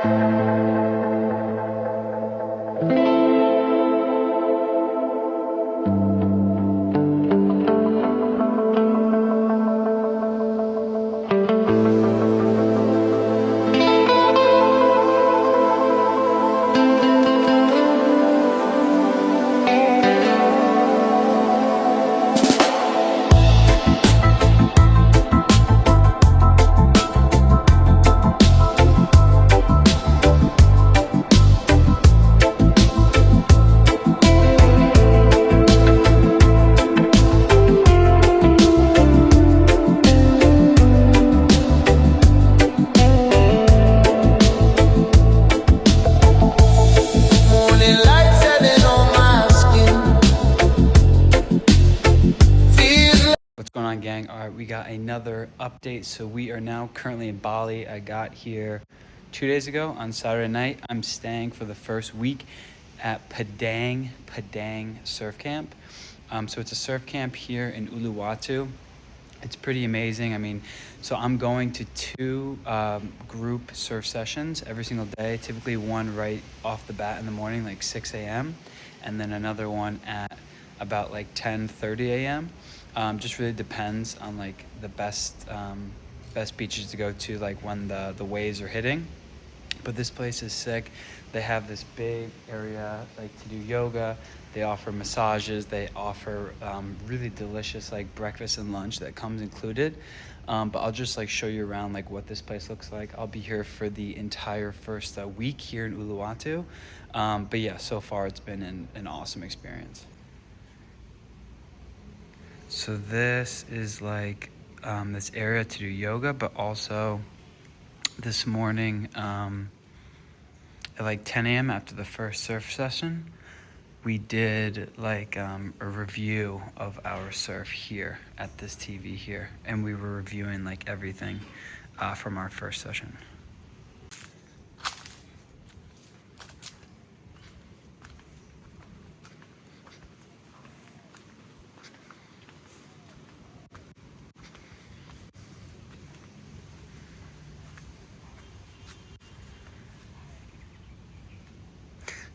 Gang. All right, we got another update. So we are now currently in Bali. I got here 2 days ago on Saturday night. I'm staying for the first week at Padang Surf Camp. So it's a surf camp here in Uluwatu. It's pretty amazing. I mean, so I'm going to two group surf sessions every single day, typically one right off the bat in the morning, like 6 a.m., and then another one at about like 10:30 a.m. Just really depends on like the best beaches to go to, like when the waves are hitting. But this place is sick. They have this big area like to do yoga. They offer massages. They offer really delicious like breakfast and lunch that comes included. But I'll just like show you around like what this place looks like. I'll be here for the entire first week here in Uluwatu. But yeah, so far it's been an awesome experience. So this is like this area to do yoga, but also this morning at like 10 a.m. after the first surf session, we did like a review of our surf here at this TV here, and we were reviewing like everything from our first session.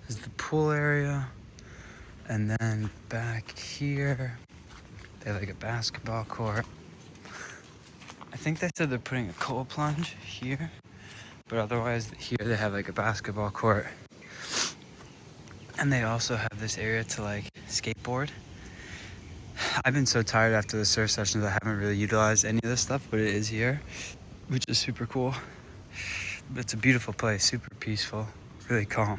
This is the pool area, and then back here they have like a basketball court. I think they said they're putting a cold plunge here, but otherwise here they have like a basketball court, and they also have this area to like skateboard. I've been so tired after the surf sessions, I haven't really utilized any of this stuff, but it is here, which is super cool. But it's a beautiful place, super peaceful, really calm.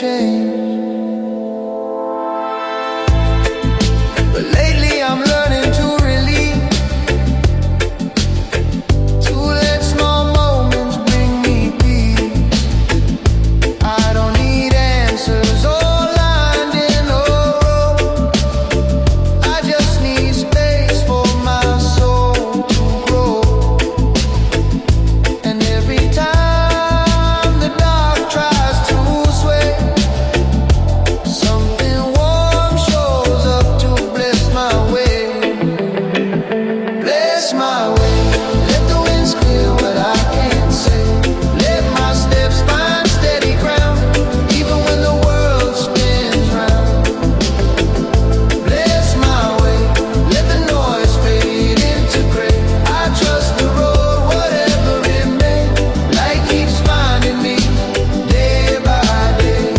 change. But lately I'm learning to release, to let small moments bring me peace. I don't need answers or lined in a row. I just need space for my soul to grow. And every time the dark tries to sway, something warm shows up to bless my way. Bless my way. Let the winds clear what I can't say. Let my steps find steady ground, even when the world spins round. Bless my way. Let the noise fade into gray. I trust the road, whatever it may. Light keeps finding me day by day.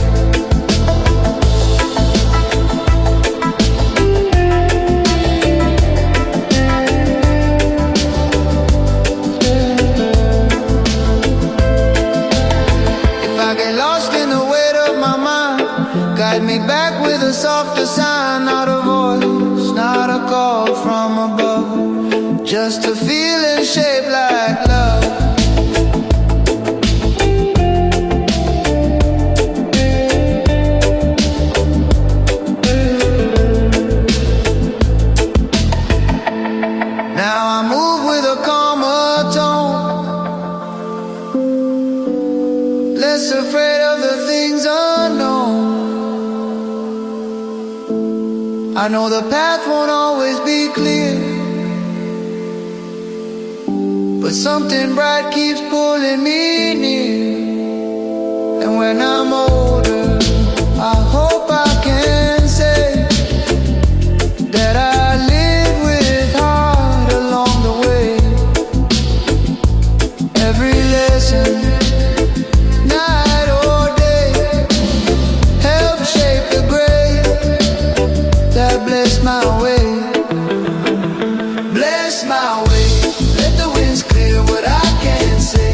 If I get lost in the weight of my mind, guide me back with a softer sign. Not a voice, not a call from above, just a feeling shaped like love. Now I move with a calmer tone, less afraid of the things unknown. I know the path won't always be clear, but something bright keeps pulling me near. And when I'm older, I hope I can say that I live with heart along the way. Every lesson, night or day, help shape the grace that bless my way. Bless my way. Let the winds clear what I can't say.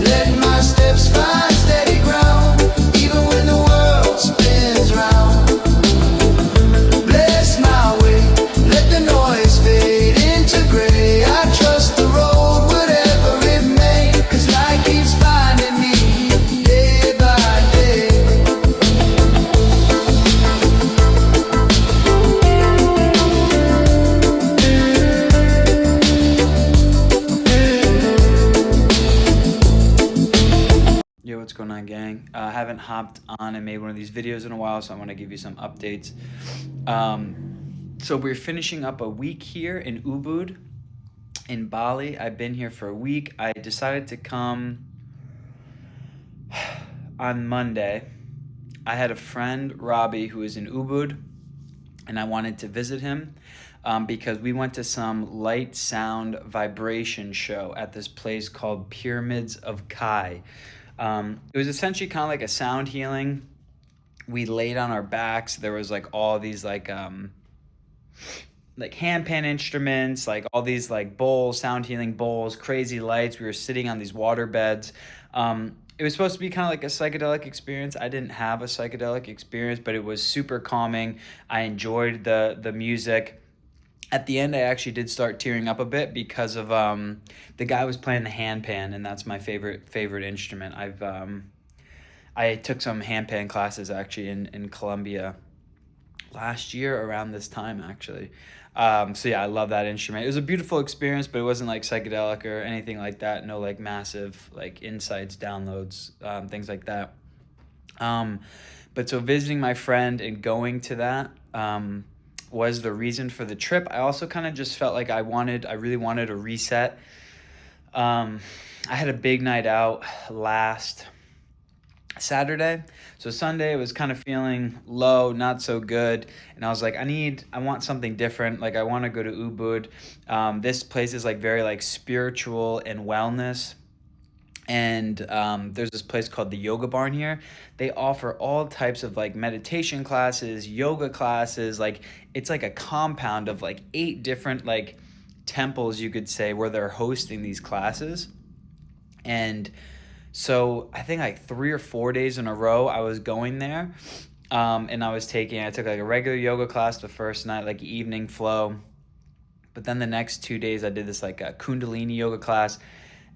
Let my steps find steady ground, even when the world spins round. Bless my way. Let the noise fade into gray. I trust the road, whatever it may, 'cause light keeps finding me day by day. Yo, what's going on, gang? I haven't hopped on and made one of these videos in a while, so I want to give you some updates. So we're finishing up a week here in Ubud in Bali. I've been here for a week. I decided to come on Monday. I had a friend, Robbie, who is in Ubud, and I wanted to visit him because we went to some light sound vibration show at this place called Pyramids of Kai. It was essentially kind of like a sound healing. We laid on our backs. There was like all these like handpan instruments, like all these like bowls, sound healing bowls, crazy lights. We were sitting on these water beds. It was supposed to be kind of like a psychedelic experience. I didn't have a psychedelic experience, but it was super calming. I enjoyed the music. At the end, I actually did start tearing up a bit because of the guy was playing the handpan, and that's my favorite instrument. I took some handpan classes actually in Colombia last year around this time actually. So yeah, I love that instrument. It was a beautiful experience, but it wasn't like psychedelic or anything like that. No like massive like insights, downloads, things like that. But so visiting my friend and going to that was the reason for the trip. I also kind of just felt like I really wanted a reset. I had a big night out last Saturday. So Sunday I was kind of feeling low, not so good. And I was like, I want something different. Like I want to go to Ubud. This place is like very like spiritual and wellness. And there's this place called the Yoga Barn here. They offer all types of like meditation classes, yoga classes. Like it's like a compound of like 8 different like temples, you could say, where they're hosting these classes. And So I think like 3 or 4 days in a row I was going there. And I took like a regular yoga class the first night, like evening flow. But then the next 2 days I did this like a Kundalini yoga class.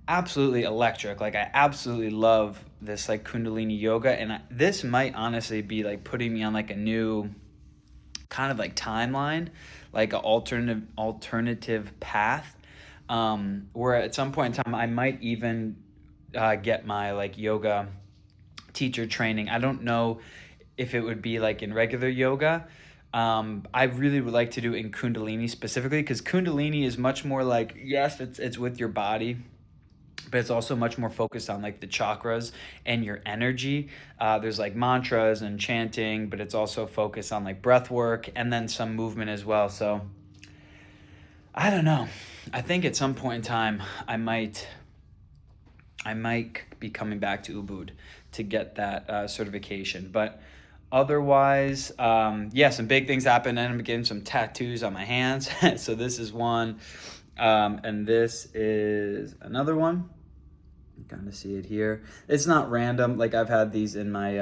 Absolutely electric. Like I absolutely love this like Kundalini yoga. And this might honestly be like putting me on like a new kind of like timeline, like an alternative path, where at some point in time I might even get my like yoga teacher training. I don't know if it would be like in regular yoga. I really would like to do it in Kundalini specifically, because Kundalini is much more like, yes, it's with your body, but it's also much more focused on like the chakras and your energy. There's like mantras and chanting, but it's also focused on like breath work and then some movement as well. So I don't know. I think at some point in time I might be coming back to Ubud to get that certification. But otherwise, some big things happened, and I'm getting some tattoos on my hands. So this is one, and this is another one. You kind of see it here. It's not random. Like I've had these in my,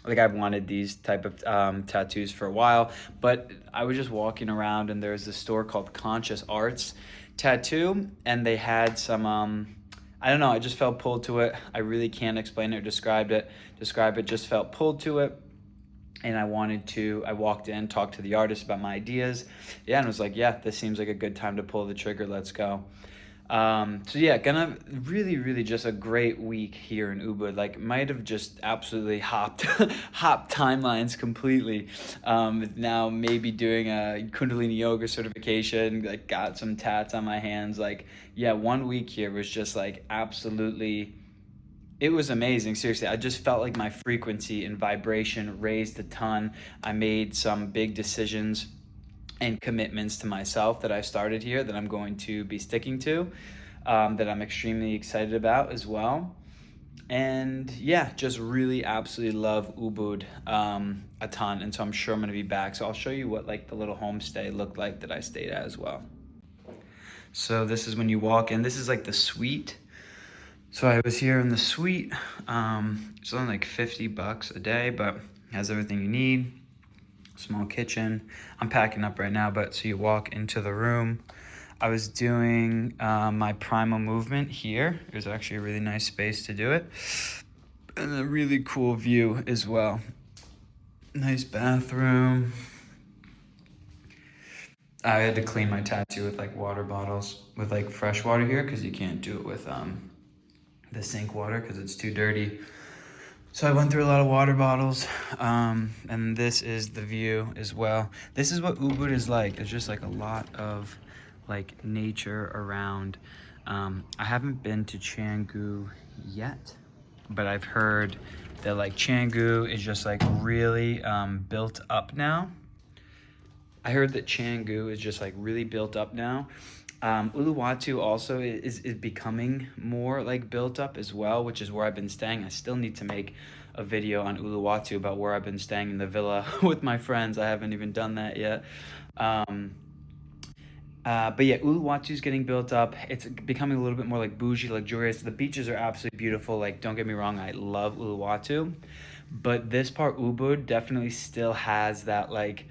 like I've wanted these type of tattoos for a while, but I was just walking around and there's this store called Conscious Arts Tattoo, and they had some, I don't know, I just felt pulled to it. I really can't explain it or describe it, just felt pulled to it. And I walked in, talked to the artist about my ideas. Yeah, and I was like, yeah, this seems like a good time to pull the trigger. Let's go. Gonna really just a great week here in Ubud. Like might have just absolutely hopped timelines completely. Now maybe doing a Kundalini yoga certification, like got some tats on my hands. Like, yeah, 1 week here was just like absolutely, it was amazing. Seriously, I just felt like my frequency and vibration raised a ton. I made some big decisions and commitments to myself that I started here that I'm going to be sticking to, that I'm extremely excited about as well. And yeah, just really absolutely love Ubud a ton. And so I'm sure I'm going to be back. So I'll show you what like the little homestay looked like that I stayed at as well. So this is when you walk in. This is like the suite. So I was here in the suite. It's only like $50 a day, but has everything you need. Small kitchen. I'm packing up right now, but so you walk into the room. I was doing my primal movement here. It was actually a really nice space to do it, and a really cool view as well. Nice bathroom. I had to clean my tattoo with like water bottles, with like fresh water here, because you can't do it with the sink water because it's too dirty. So I went through a lot of water bottles, and this is the view as well. This is what Ubud is like. It's just like a lot of like nature around. I haven't been to Canggu yet, but I've heard that like Canggu is just like really built up now. I heard that Canggu is just like really built up now. Uluwatu also is becoming more like built up as well, which is where I've been staying. I still need to make a video on Uluwatu about where I've been staying in the villa with my friends. I haven't even done that yet. But yeah, Uluwatu is getting built up. It's becoming a little bit more like bougie, luxurious. The beaches are absolutely beautiful. Like, don't get me wrong, I love Uluwatu, but this part, Ubud, definitely still has that like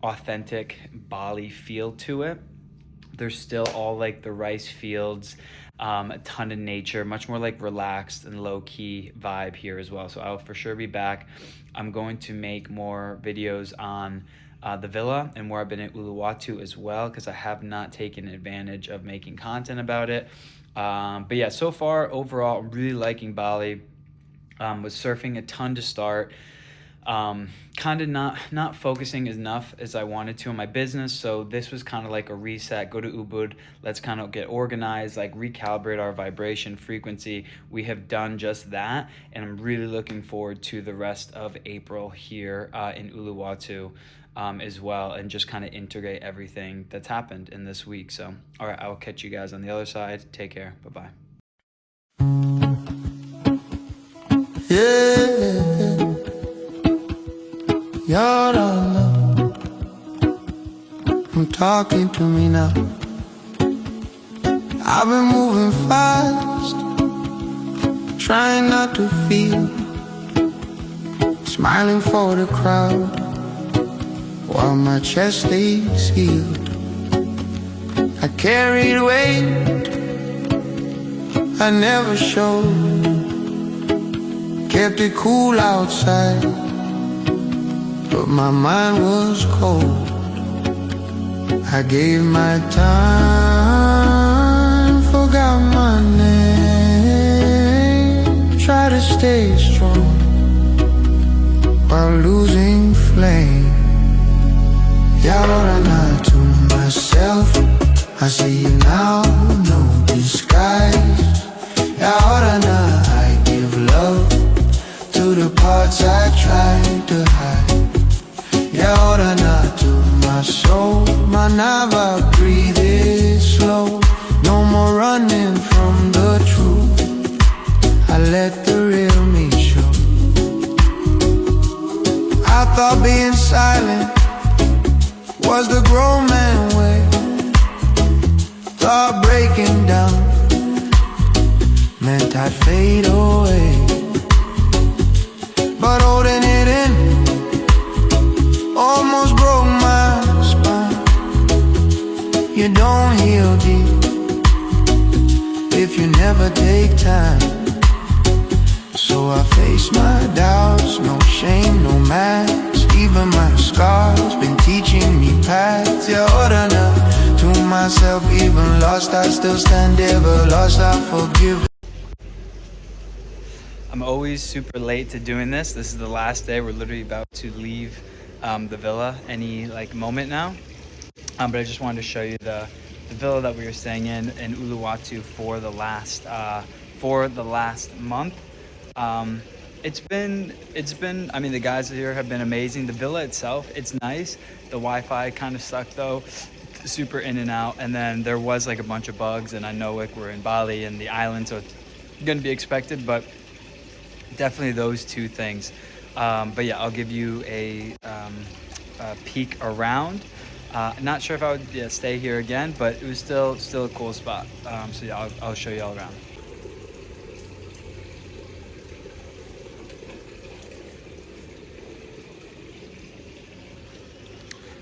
authentic Bali feel to it. There's still all like the rice fields, a ton of nature, much more like relaxed and low-key vibe here as well. So I'll for sure be back. I'm going to make more videos on the villa and where I've been at Uluwatu as well, because I have not taken advantage of making content about it. But yeah, so far overall, I'm really liking Bali. Was surfing a ton to start. Kind of not focusing enough as I wanted to on my business. So this was kind of like a reset. Go to Ubud. Let's kind of get organized, like recalibrate our vibration frequency. We have done just that, and I'm really looking forward to the rest of April here in Uluwatu as well, and just kind of integrate everything that's happened in this week. So, all right, I'll catch you guys on the other side. Take care. Bye-bye. Yeah, you're all alone. I'm talking to me now. I've been moving fast, trying not to feel, smiling for the crowd while my chest stays healed. I carried weight I never showed, kept it cool outside, but my mind was cold. I gave my time, forgot my name, try to stay strong while losing flame. Y ahora not to myself, I see you now, no disguise. Y ahora not, I give love to the parts I tried to hide. Y ahora not to my soul, my nava, breathe it slow. No more running from the truth, I let the real me show. I thought being silent was the grown man way, thought breaking down meant I'd fade away. But holding it in almost broke my spine. You don't heal deep if you never take time. So I face my doubts, no shame, no mask. Even my scars been teaching me paths. Yeah, ahora not to myself, even lost I still stand, ever lost I forgive. I'm always super late to doing this. This is the last day. We're literally about to leave the villa any moment now. But I just wanted to show you the villa that we were staying in Uluwatu for the last month. It's been, I mean, the guys here have been amazing. The villa itself, it's nice. The Wi-Fi kind of sucked though, super in and out. And then there was like a bunch of bugs, and I know like we're in Bali and the island, so it's gonna be expected, but definitely those two things. But yeah, I'll give you a peek around. Not sure if I would stay here again, but it was still a cool spot. So yeah, I'll show you all around.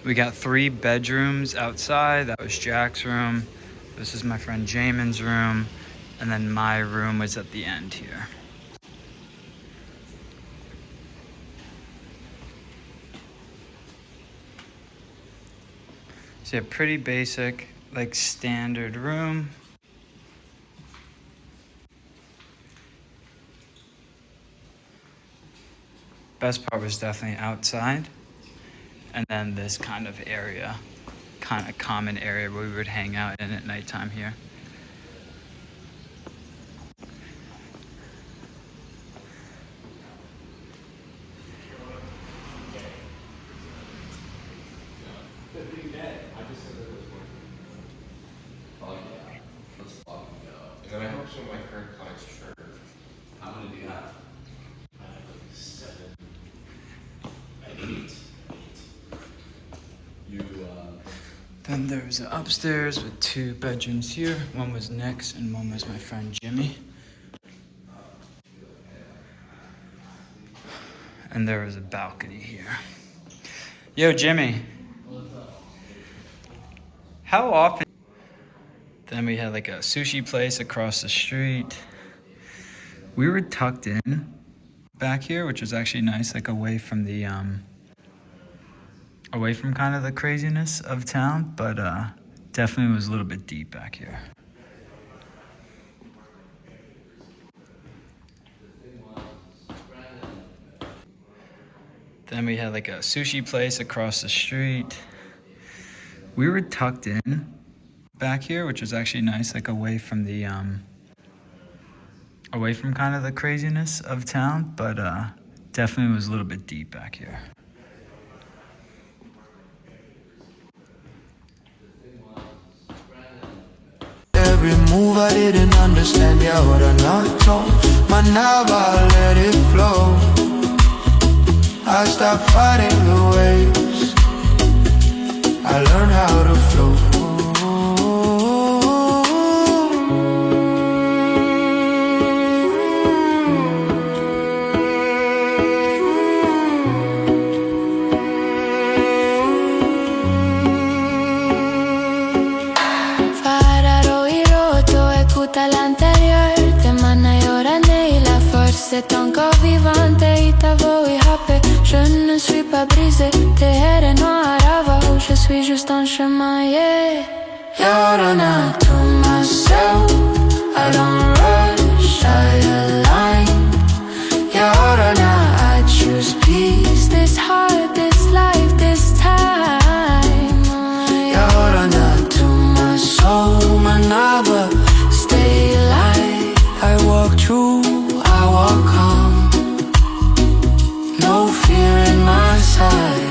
We got 3 bedrooms outside. That was Jack's room. This is my friend Jamin's room. And then my room was at the end here. So yeah, pretty basic, like standard room. Best part was definitely outside. And then this kind of area, kind of common area where we would hang out in at nighttime here. And then I hope some of my current clients churn. I'm gonna do that. I have like 7, 8. Then there was an upstairs with 2 bedrooms here. One was Nick's and one was my friend Jimmy. And there was a balcony here. Yo, Jimmy. How often? Then we had like a sushi place across the street. We were tucked in back here, which was actually nice, like away from the away from kind of the craziness of town, but definitely was a little bit deep back here. Then we had like a sushi place across the street. We were tucked in back here, which was actually nice, like away from the away from kind of the craziness of town, but definitely was a little bit deep back here. Every move I didn't understand, yeah, what I not told. My Nava, let it flow. I stopped fighting the waves, I learned how to flow. c'est encore vivante et ta voix est happée. Je ne suis pas brisée, tes airs noirs avant. Je suis juste en chemin, yeah. You're not to myself, I don't rush, I align. You're not, I choose peace, this heart, this life, this time. You're not to my soul, my never stay alive. I walk through, I walk calm. No fear in my sight.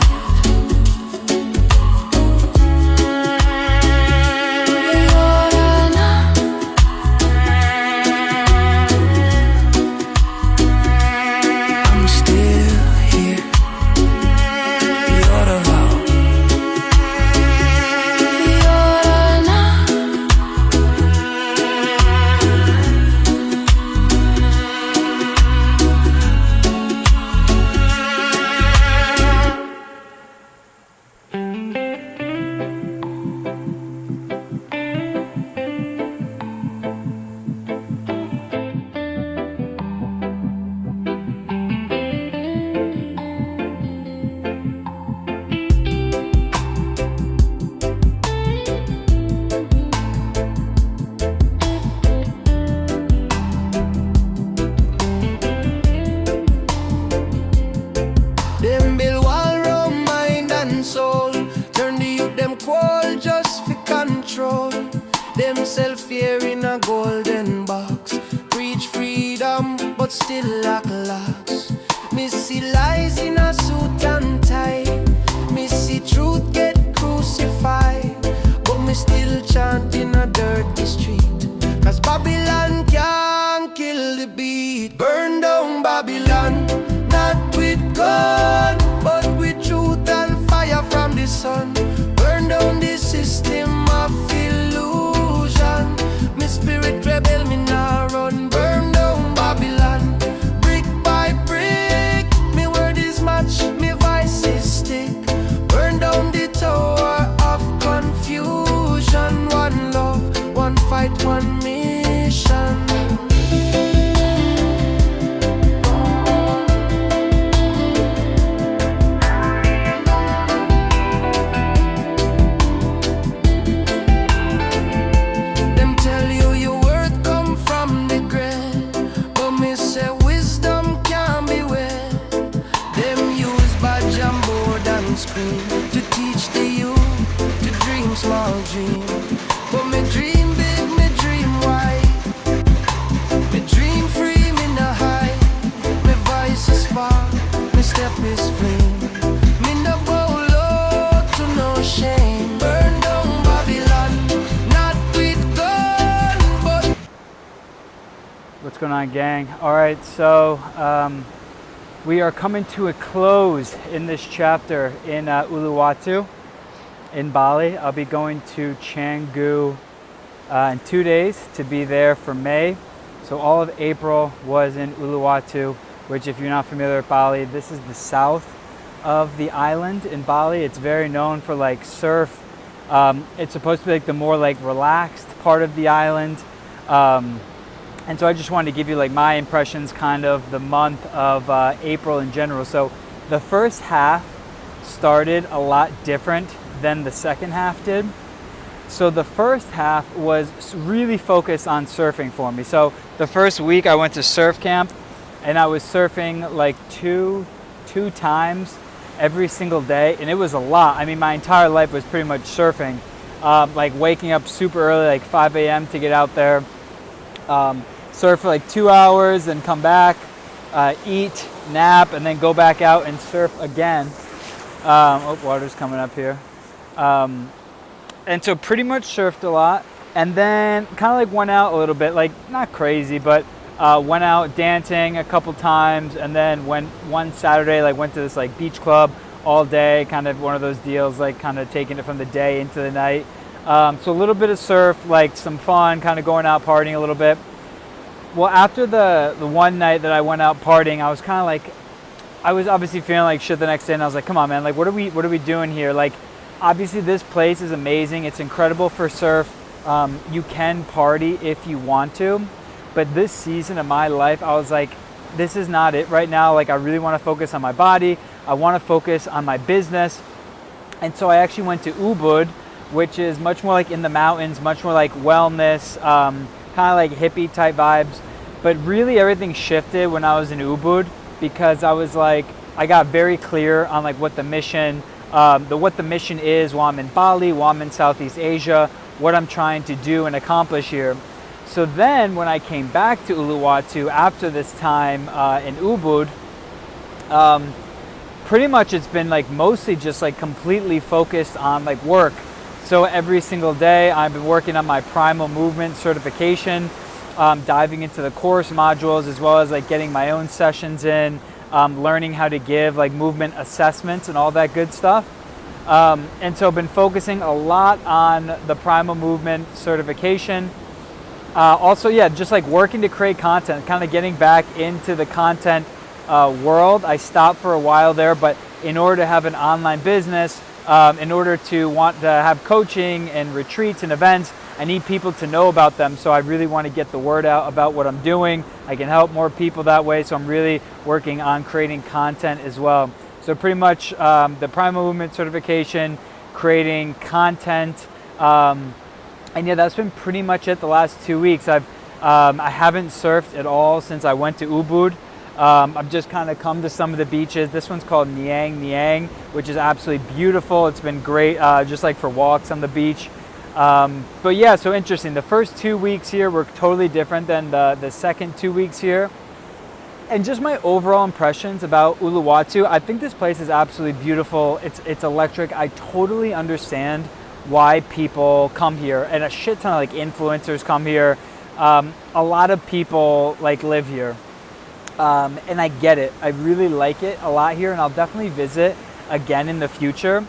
Fear in a golden box. Preach freedom, but still lack locks. Me see lies in a suit and tie. Me see truth get crucified. But me still chant in a dirty street. Cause Babylon can't kill the beat. Burn down Babylon, not with gun, but with truth and fire from the sun. Burn down the system of illusion. Me spirit rebel, me now run. Burn down Babylon, brick by brick. Me word is match, me voice is stick. Burn down the tower of confusion. One love, one fight, one mission. To teach the youth to dream small dream. But me dream big, me dream wide. Me dream free, me no hide. Me voice is spark, me step is flame. Me no bow low to no shame. Burn down Babylon, not with gun, but... What's going on, gang? All right, so we are coming to a close in this chapter in Uluwatu in Bali. I'll be going to Canggu in 2 days to be there for May. So all of April was in Uluwatu, which, if you're not familiar with Bali, this is the south of the island in Bali. It's very known for like surf. It's supposed to be like the more like relaxed part of the island. And so I just wanted to give you like my impressions kind of the month of April in general. So the first half started a lot different than the second half did. So the first half was really focused on surfing for me. So the first week I went to surf camp and I was surfing like two times every single day. And it was a lot. I mean, my entire life was pretty much surfing, like waking up super early, like 5 a.m. to get out there. Surf for like 2 hours and come back, eat, nap, and then go back out and surf again. Oh, water's coming up here. And so pretty much surfed a lot, and then kind of like went out a little bit, like not crazy, but went out dancing a couple times, and then one Saturday, like went to this like beach club all day, kind of one of those deals, like kind of taking it from the day into the night. So a little bit of surf, like some fun, kind of going out partying a little bit. Well, after the one night that I went out partying, I was kind of like, I was obviously feeling like shit the next day, and I was like, come on, man, like what are we doing here? Like, obviously this place is amazing. It's incredible for surf. You can party if you want to, but this season of my life, I was like, this is not it right now. Like I really want to focus on my body. I want to focus on my business. And so I actually went to Ubud, which is much more like in the mountains, much more like wellness, kind of like hippie type vibes. But really everything shifted when I was in Ubud, because I was like, I got very clear on like what the mission is while I'm in Bali, while I'm in Southeast Asia, what I'm trying to do and accomplish here. So then when I came back to Uluwatu after this time in Ubud, pretty much it's been like mostly just like completely focused on like work. So every single day I've been working on my primal movement certification, diving into the course modules, as well as like getting my own sessions in, learning how to give like movement assessments and all that good stuff. And so I've been focusing a lot on the primal movement certification. Also, yeah, just like working to create content, kind of getting back into the content world. I stopped for a while there, but in order to have an online business, in order to want to have coaching and retreats and events, I need people to know about them. So I really want to get the word out about what I'm doing. I can help more people that way. So I'm really working on creating content as well. So pretty much the primal movement certification, creating content, and yeah, that's been pretty much it the last 2 weeks. I haven't surfed at all since I went to Ubud. I've just kind of come to some of the beaches. This one's called Niang, which is absolutely beautiful. It's been great, just like for walks on the beach. But yeah, so interesting. The first 2 weeks here were totally different than the second 2 weeks here. And just my overall impressions about Uluwatu, I think this place is absolutely beautiful. It's electric. I totally understand why people come here, and a shit ton of like influencers come here. A lot of people like live here. And I get it. I really like it a lot here, and I'll definitely visit again in the future.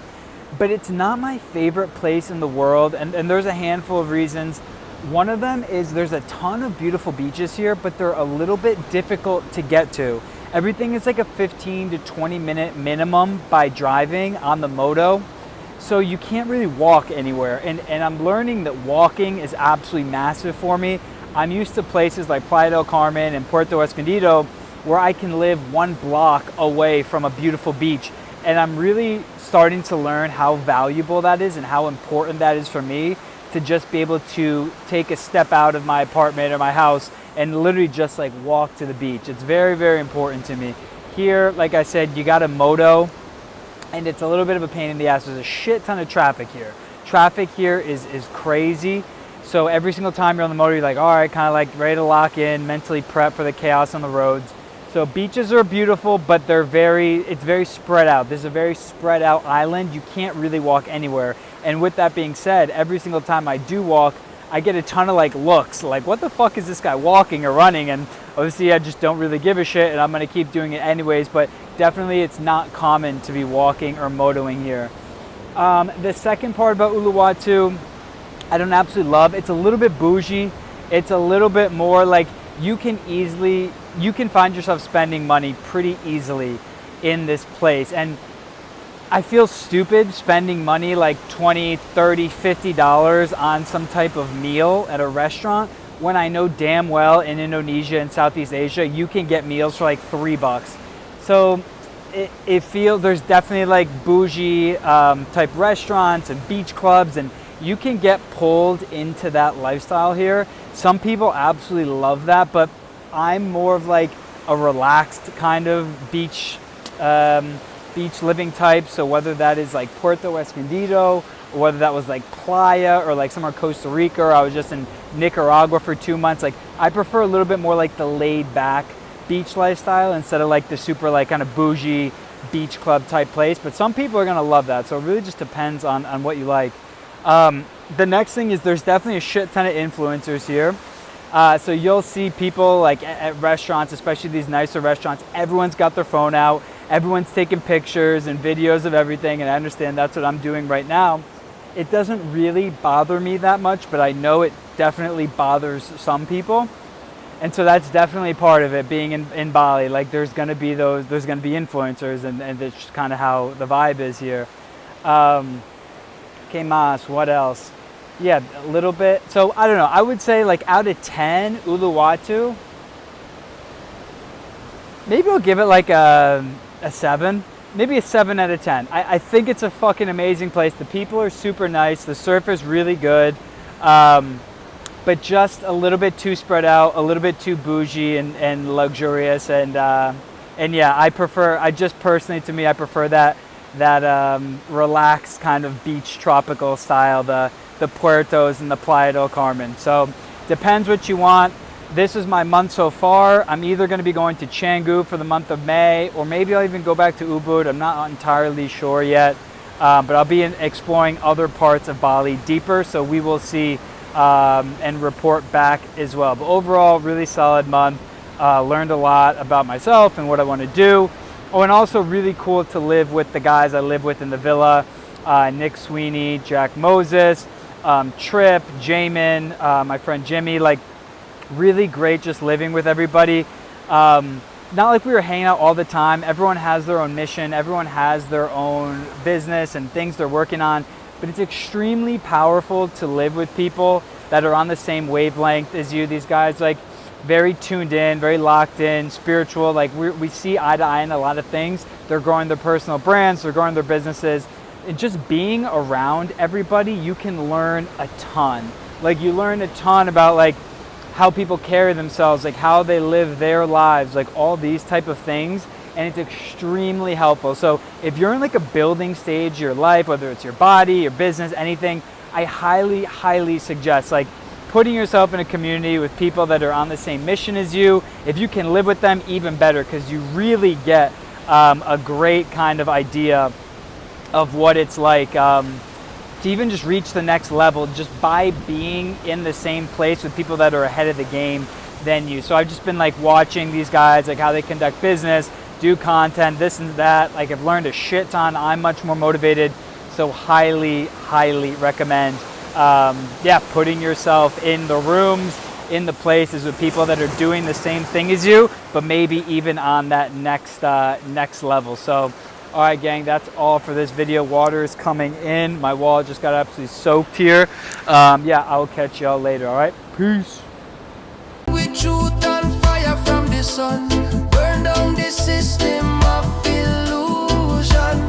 But it's not my favorite place in the world, and there's a handful of reasons. One of them is there's a ton of beautiful beaches here, but they're a little bit difficult to get to. Everything is like a 15 to 20 minute minimum by driving on the moto. So you can't really walk anywhere. And I'm learning that walking is absolutely massive for me. I'm used to places like Playa del Carmen and Puerto Escondido, where I can live 1 block away from a beautiful beach. And I'm really starting to learn how valuable that is and how important that is for me, to just be able to take a step out of my apartment or my house and literally just like walk to the beach. It's very, very important to me. Here, like I said, you got a moto, and it's a little bit of a pain in the ass. There's a shit ton of traffic here. Traffic here is crazy. So every single time you're on the motor, you're like, all right, kind of like ready to lock in, mentally prep for the chaos on the roads. So beaches are beautiful, but it's very spread out. This is a very spread out island. You can't really walk anywhere. And with that being said, every single time I do walk, I get a ton of like looks, like what the fuck is this guy walking or running? And obviously I just don't really give a shit, and I'm gonna keep doing it anyways, but definitely it's not common to be walking or motoing here. The second part about Uluwatu, I don't absolutely love. It's a little bit bougie. It's a little bit more like you can find yourself spending money pretty easily in this place. And I feel stupid spending money like $20, $30, $50 on some type of meal at a restaurant, when I know damn well in Indonesia and Southeast Asia, you can get meals for like $3. So it feels, there's definitely like bougie type restaurants and beach clubs, and you can get pulled into that lifestyle here. Some people absolutely love that, but I'm more of like a relaxed kind of beach living type. So whether that is like Puerto Escondido, or whether that was like Playa, or like somewhere Costa Rica, or I was just in Nicaragua for 2 months, like I prefer a little bit more like the laid back beach lifestyle instead of like the super like kind of bougie beach club type place. But some people are gonna love that. So it really just depends on what you like. The next thing is there's definitely a shit ton of influencers here. So you'll see people like at restaurants, especially these nicer restaurants, everyone's got their phone out, everyone's taking pictures and videos of everything, and I understand that's what I'm doing right now. It doesn't really bother me that much, but I know it definitely bothers some people. And so that's definitely part of it, being in Bali. Like there's gonna be influencers, and it's just kind of how the vibe is here. Que más? What else? Yeah, a little bit. So I don't know. I would say like out of 10, Uluwatu, maybe I'll give it like a 7, maybe a 7 out of 10. I think it's a fucking amazing place. The people are super nice. The surf is really good, but just a little bit too spread out, a little bit too bougie and luxurious. And yeah, I just personally, to me, I prefer that relaxed kind of beach tropical style, the Puertos and the Playa del Carmen. So depends what you want. This is my month so far. I'm either going to be going to Canggu for the month of May, or maybe I'll even go back to Ubud. I'm not entirely sure yet, but I'll be exploring other parts of Bali deeper, so we will see and report back as well. But overall, really solid month. Learned a lot about myself and what I want to do. Oh, and also really cool to live with the guys I live with in the villa. Nick Sweeney, Jack Moses, Trip, Jamin, my friend Jimmy. Like, really great just living with everybody. Not like we were hanging out all the time. Everyone has their own mission. Everyone has their own business and things they're working on. But it's extremely powerful to live with people that are on the same wavelength as you. These guys, like, very tuned in, very locked in, spiritual. Like, we see eye to eye in a lot of things. They're growing their personal brands. They're growing their businesses. And just being around everybody, you can learn a ton. Like, you learn a ton about, like, how people carry themselves, like how they live their lives, like all these type of things, and it's extremely helpful. So if you're in like a building stage of your life, whether it's your body, your business, anything, I highly suggest like putting yourself in a community with people that are on the same mission as you. If you can live with them, even better, because you really get a great kind of idea of what it's like to even just reach the next level just by being in the same place with people that are ahead of the game than you. So I've just been like watching these guys, like how they conduct business, do content, this and that. Like, I've learned a shit ton. I'm much more motivated. So highly recommend, putting yourself in the rooms, in the places with people that are doing the same thing as you, but maybe even on that next level. So, all right, gang, that's all for this video. Water is coming in. My wall just got absolutely soaked here. I'll catch y'all later, all right? Peace. With truth and fire from the sun, burn down the system of illusion.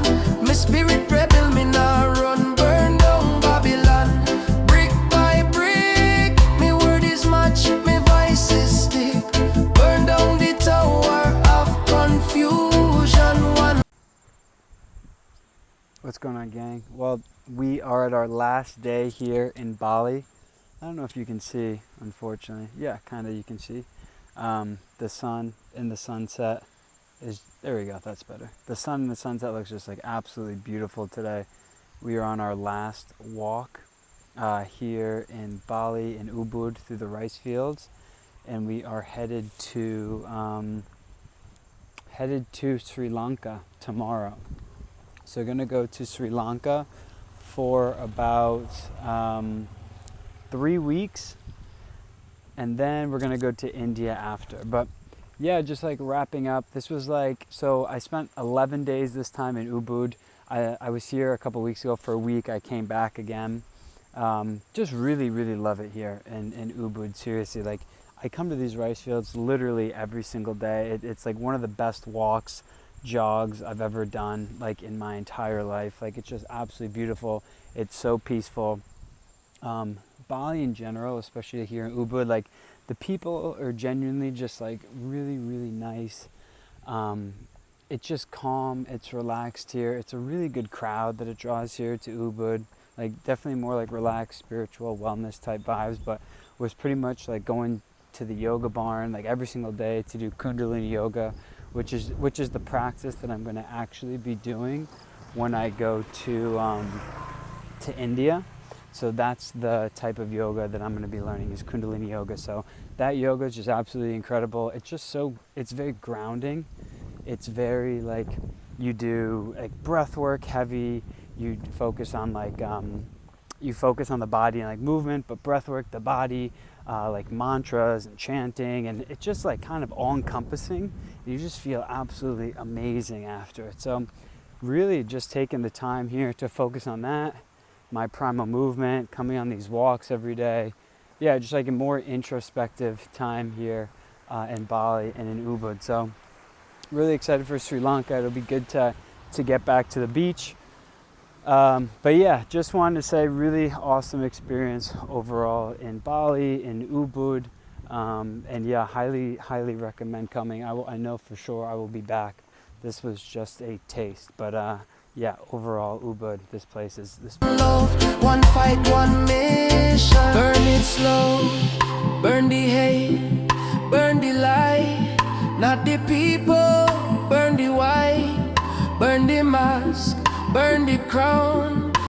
My spirit rebel, me now run, burn down Babylon. Brick by brick, me word is match, me vice is stick. Burn down the tower of confusion. What's going on, gang? Well, we are at our last day here in Bali. I don't know if you can see, unfortunately. Yeah, kind of you can see. The sun in the sunset is, there we go, that's better. The sun in the sunset looks just like absolutely beautiful today. We are on our last walk here in Bali, in Ubud, through the rice fields. And we are headed to Sri Lanka tomorrow. So we're going to go to Sri Lanka for about 3 weeks, and then we're going to go to India after. But yeah, just like wrapping up, this was like, so I spent 11 days this time in Ubud. I was here a couple weeks ago for a week. I came back again. Just really love it here in Ubud, seriously. Like, I come to these rice fields literally every single day. It's like one of the best walks, jogs I've ever done, like in my entire life. Like, it's just absolutely beautiful. It's so peaceful. Bali in general, especially here in Ubud, like the people are genuinely just like really nice. It's just calm, it's relaxed here. It's a really good crowd that it draws here to Ubud. Like, definitely more like relaxed, spiritual, wellness type vibes, but was pretty much like going to the yoga barn like every single day to do Kundalini yoga, which is the practice that I'm going to actually be doing when I go to India. So that's the type of yoga that I'm going to be learning, is Kundalini yoga. So that yoga is just absolutely incredible. It's just it's very grounding. It's very like, you do like breath work, heavy. You focus on like you focus on the body and like movement, but breath work, the body, like mantras and chanting, and it's just like kind of all encompassing. You just feel absolutely amazing after it. So really just taking the time here to focus on that, my primal movement, coming on these walks every day. Yeah, just like a more introspective time here in Bali and in Ubud. So really excited for Sri Lanka. It'll be good to get back to the beach. But yeah, just wanted to say really awesome experience overall in Bali, in Ubud. And yeah, highly recommend coming. I know for sure I will be back. This was just a taste, but yeah, overall Ubud, this place is Love, one fight, one mission. Burn it slow, burn the hate, burn the light. Not the people, burn the white, burn the mask, burn the crown.